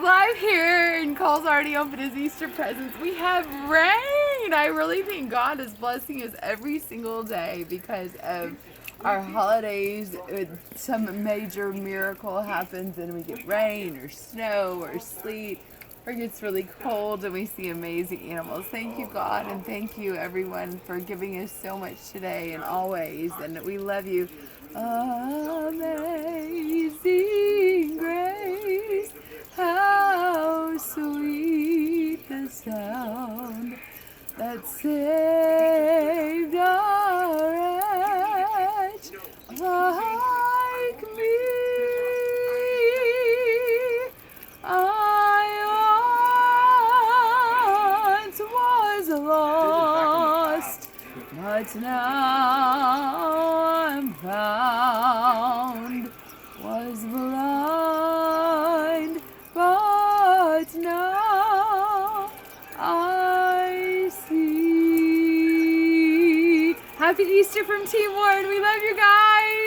live here and Cole's already opened his Easter presents. We have rain. I really think God is blessing us every single day because of our holidays. Some major miracle happens and we get rain or snow or sleet or it gets really cold and we see amazing animals. Thank you, God, and thank you, everyone, for giving us so much today and always. And we love you. Amazing grace, how sweet the sound that saved a wretch like me. I once was lost, but now I'm found. Was blind, but now I see. Happy Easter from Team Warren. We love you guys.